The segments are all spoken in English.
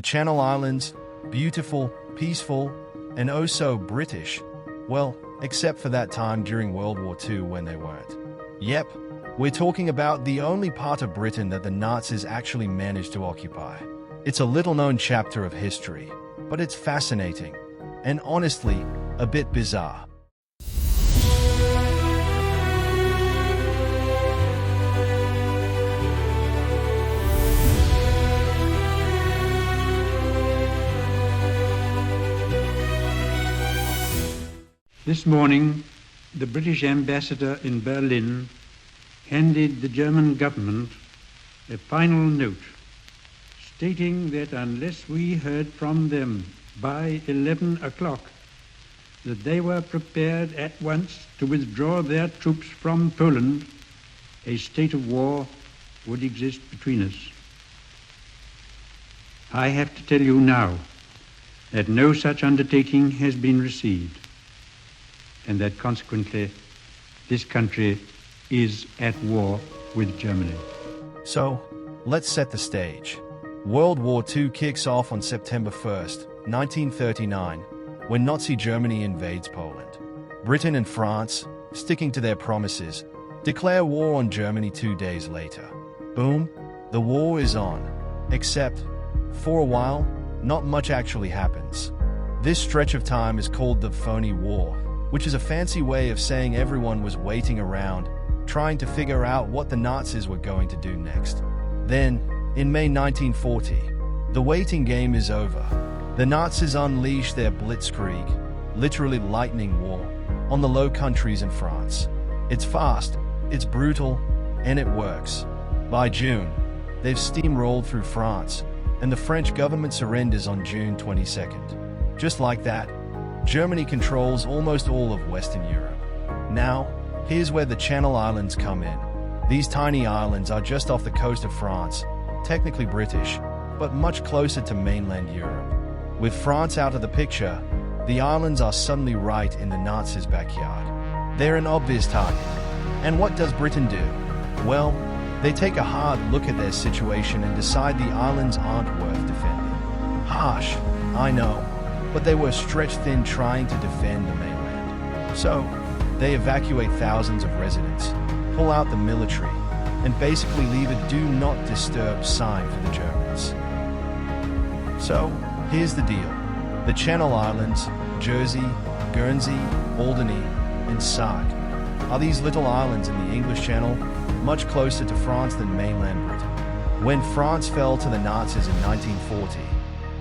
Channel Islands, beautiful, peaceful, and oh so British. Well, except for that time during World War II when they weren't. Yep, we're talking about the only part of Britain that the Nazis actually managed to occupy. It's a little-known chapter of history, but it's fascinating, and honestly, a bit bizarre. This morning, the British ambassador in Berlin handed the German government a final note stating that unless we heard from them by 11 o'clock, that they were prepared at once to withdraw their troops from Poland, a state of war would exist between us. I have to tell you now that no such undertaking has been received, and that consequently this country is at war with Germany. So, let's set the stage. World War II kicks off on September 1st, 1939, when Nazi Germany invades Poland. Britain and France, sticking to their promises, declare war on Germany 2 days later. Boom, the war is on. Except, for a while, not much actually happens. This stretch of time is called the Phony War, which is a fancy way of saying everyone was waiting around, trying to figure out what the Nazis were going to do next. Then, in May 1940, the waiting game is over. The Nazis unleash their blitzkrieg, literally lightning war, on the Low Countries in France. It's fast, it's brutal, and it works. By June, they've steamrolled through France, and the French government surrenders on June 22nd. Just like that, Germany controls almost all of Western Europe. Now, here's where the Channel Islands come in. These tiny islands are just off the coast of France, technically British, but much closer to mainland Europe. With France out of the picture, the islands are suddenly right in the Nazis' backyard. They're an obvious target. And what does Britain do? Well, they take a hard look at their situation and decide the islands aren't worth defending. Harsh, I know, but they were stretched thin trying to defend the mainland. So, they evacuate thousands of residents, pull out the military, and basically leave a do not disturb sign for the Germans. So, here's the deal. The Channel Islands, Jersey, Guernsey, Alderney, and Sark are these little islands in the English Channel, much closer to France than mainland Britain. When France fell to the Nazis in 1940,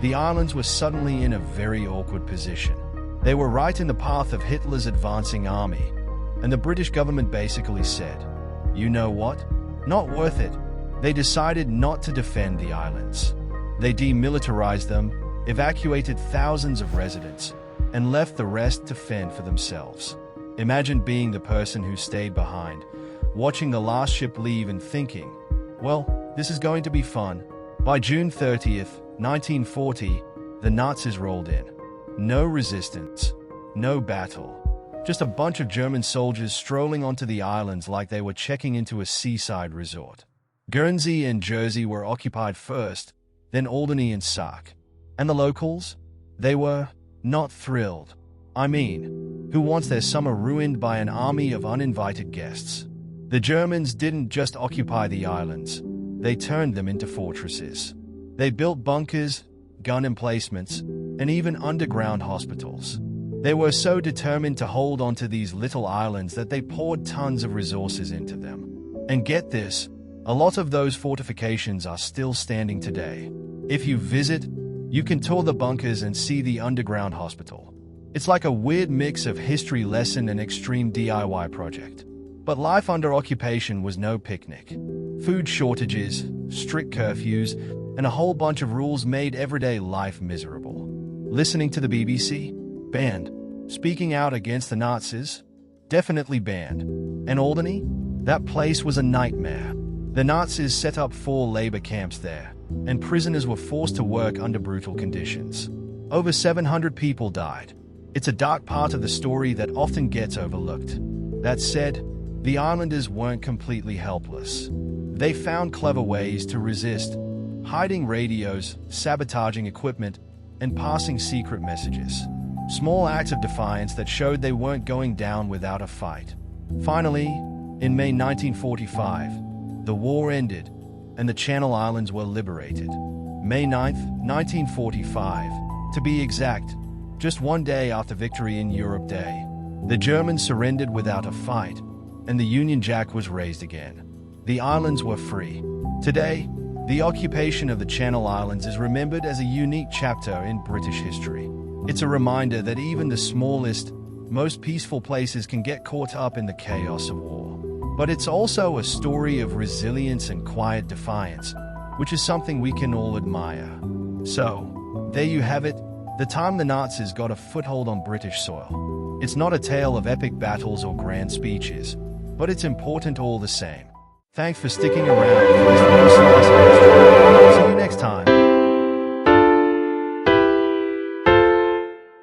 the islands were suddenly in a very awkward position. They were right in the path of Hitler's advancing army, and the British government basically said, you know what? Not worth it. They decided not to defend the islands. They demilitarized them, evacuated thousands of residents, and left the rest to fend for themselves. Imagine being the person who stayed behind, watching the last ship leave and thinking, well, this is going to be fun. By June 30th, 1940, the Nazis rolled in. No resistance, no battle. Just a bunch of German soldiers strolling onto the islands like they were checking into a seaside resort. Guernsey and Jersey were occupied first, then Alderney and Sark. And the locals? They were not thrilled. I mean, who wants their summer ruined by an army of uninvited guests? The Germans didn't just occupy the islands, they turned them into fortresses. They built bunkers, gun emplacements, and even underground hospitals. They were so determined to hold onto these little islands that they poured tons of resources into them. And get this, a lot of those fortifications are still standing today. If you visit, you can tour the bunkers and see the underground hospital. It's like a weird mix of history lesson and extreme DIY project. But life under occupation was no picnic. Food shortages, strict curfews, and a whole bunch of rules made everyday life miserable. Listening to the BBC? Banned. Speaking out against the Nazis? Definitely banned. And Alderney? That place was a nightmare. The Nazis set up 4 labor camps there, and prisoners were forced to work under brutal conditions. Over 700 people died. It's a dark part of the story that often gets overlooked. That said, the islanders weren't completely helpless. They found clever ways to resist, hiding radios, sabotaging equipment, and passing secret messages. Small acts of defiance that showed they weren't going down without a fight. Finally, in May 1945, the war ended, and the Channel Islands were liberated. May 9, 1945, to be exact, just one day after Victory in Europe Day. The Germans surrendered without a fight, and the Union Jack was raised again. The islands were free. Today, the occupation of the Channel Islands is remembered as a unique chapter in British history. It's a reminder that even the smallest, most peaceful places can get caught up in the chaos of war. But it's also a story of resilience and quiet defiance, which is something we can all admire. So, there you have it, the time the Nazis got a foothold on British soil. It's not a tale of epic battles or grand speeches, but it's important all the same. Thanks for sticking around for this